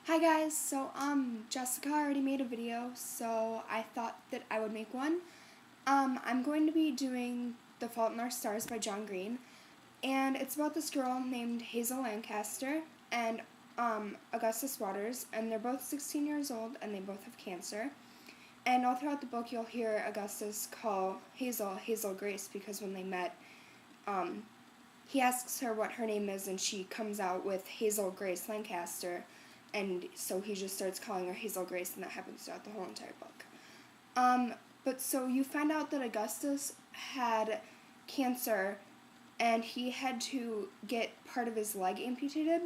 Hi guys, so Jessica already made a video, so I thought that I would make one. I'm going to be doing The Fault in Our Stars by John Green, and it's about this girl named Hazel Lancaster and Augustus Waters, and they're both 16 years old and they both have cancer. And all throughout the book you'll hear Augustus call Hazel Hazel Grace because when they met, um, he asks her what her name is and she comes out with Hazel Grace Lancaster. And so he just starts calling her Hazel Grace, and that happens throughout the whole entire book. But so you find out that Augustus had cancer, and he had to get part of his leg amputated.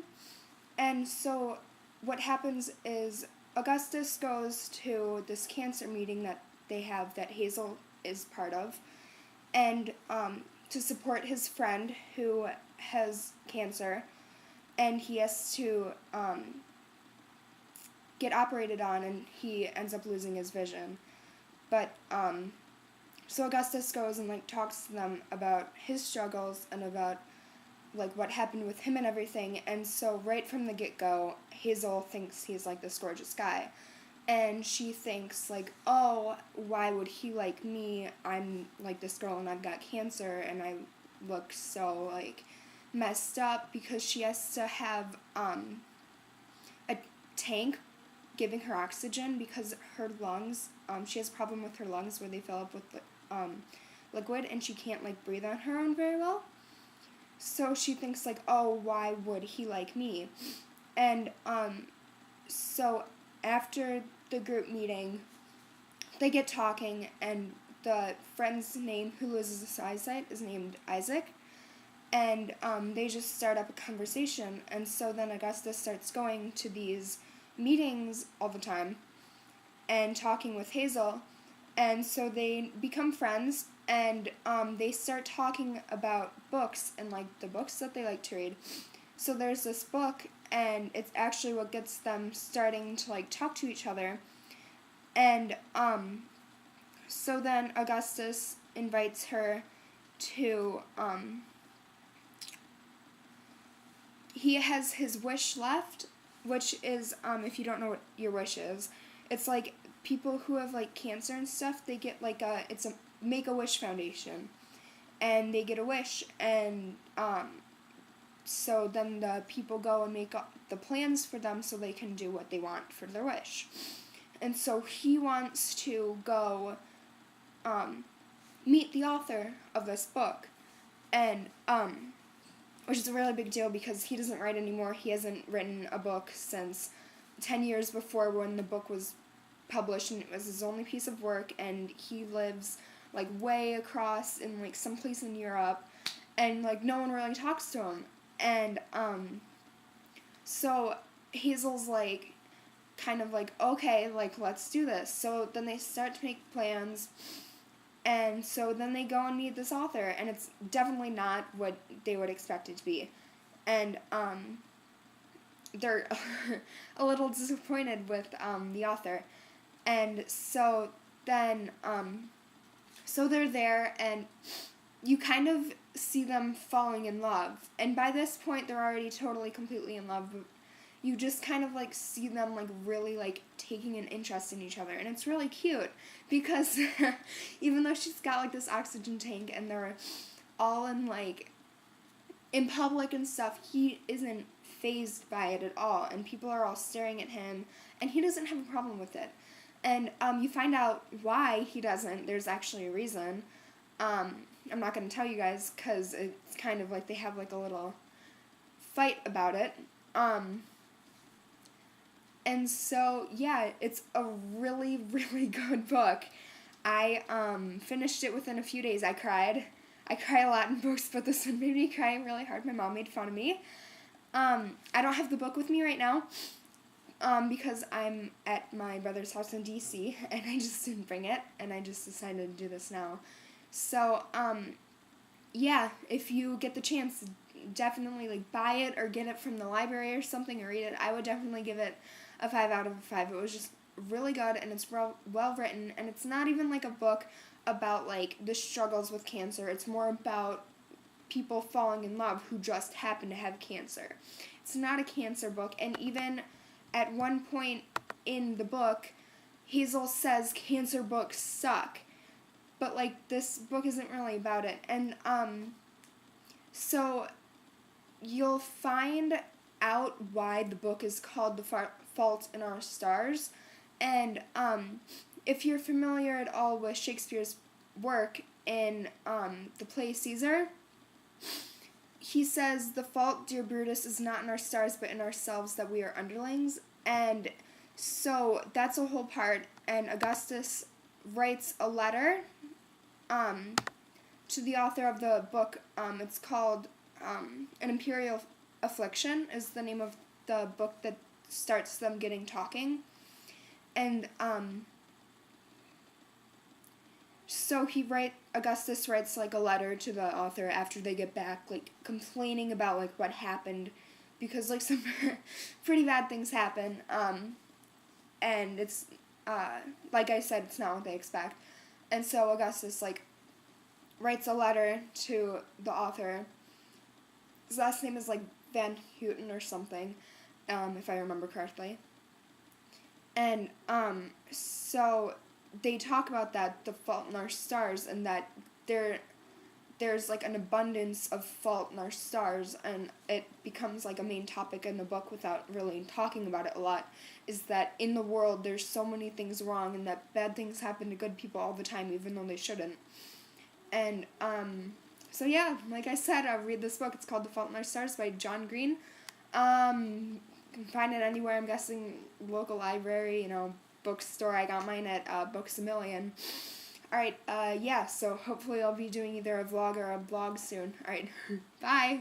And so what happens is Augustus goes to this cancer meeting that they have that Hazel is part of, and to support his friend who has cancer, and he has to get operated on, and he ends up losing his vision. But so Augustus goes and talks to them about his struggles and about what happened with him and everything. And so right from the get-go, Hazel thinks he's this gorgeous guy, and she thinks oh, why would he like me? I'm this girl and I've got cancer and I look so messed up, because she has to have a tank giving her oxygen because her lungs, she has a problem with her lungs where they fill up with liquid, and she can't breathe on her own very well. So she thinks oh, why would he like me? And so after the group meeting, they get talking, and the friend's name who loses his eyesight is named Isaac. And they just start up a conversation, and so then Augustus starts going to these meetings all the time and talking with Hazel, and so they become friends, and they start talking about books and the books that they like to read. So there's this book, and it's actually what gets them starting to talk to each other. And so then Augustus invites her to he has his wish left, which is, if you don't know what your wish is, it's people who have cancer and stuff, they get it's a Make-A-Wish Foundation, and they get a wish, and so then the people go and make the plans for them so they can do what they want for their wish. And so he wants to go meet the author of this book, and which is a really big deal because he doesn't write anymore. He hasn't written a book since 10 years before when the book was published, and it was his only piece of work, and he lives way across in some place in Europe, and no one really talks to him. And so Hazel's kind of okay, let's do this. So then they start to make plans. And so then they go and meet this author, and it's definitely not what they would expect it to be. And they're a little disappointed with the author. And so then, so they're there, and you kind of see them falling in love. And by this point, they're already totally, completely in love. But you just kind of see them really taking an interest in each other, and it's really cute because even though she's got this oxygen tank and they're all in public and stuff, he isn't fazed by it at all, and people are all staring at him, and he doesn't have a problem with it. And you find out why he doesn't. There's actually a reason. I'm not going to tell you guys because it's kind of they have a little fight about it. And so, yeah, it's a really, really good book. I finished it within a few days. I cried. I cry a lot in books, but this one made me cry really hard. My mom made fun of me. I don't have the book with me right now because I'm at my brother's house in D.C., and I just didn't bring it, and I just decided to do this now. So, yeah, if you get the chance, definitely buy it or get it from the library or something or read it. I would definitely give it a 5 out of 5. It was just really good, and it's well written, and it's not even a book about the struggles with cancer. It's more about people falling in love who just happen to have cancer. It's not a cancer book, and even at one point in the book, Hazel says cancer books suck. But, like, this book isn't really about it. And, so you'll find out why the book is called The Fault in Our Stars. And, if you're familiar at all with Shakespeare's work in, the play Caesar, he says, "The fault, dear Brutus, is not in our stars, but in ourselves, that we are underlings." And so that's a whole part, and Augustus writes a letter to the author of the book. It's called An Imperial Affliction is the name of the book that starts them getting talking. And so Augustus writes like a letter to the author after they get back, like complaining about like what happened, because like some pretty bad things happen. And it's like I said, it's not what they expect. And so Augustus like writes a letter to the author. His last name is like Van Houten or something, if I remember correctly. And so they talk about that, the fault in our stars, and that there's like an abundance of fault in our stars, and it becomes like a main topic in the book without really talking about it a lot, is that in the world there's so many things wrong, and that bad things happen to good people all the time even though they shouldn't. And so yeah, like I said, read this book. It's called The Fault in Our Stars by John Green. You can find it anywhere, I'm guessing, local library, bookstore. I got mine at Books A Million. Alright, yeah, so hopefully I'll be doing either a vlog or a blog soon. Alright, bye!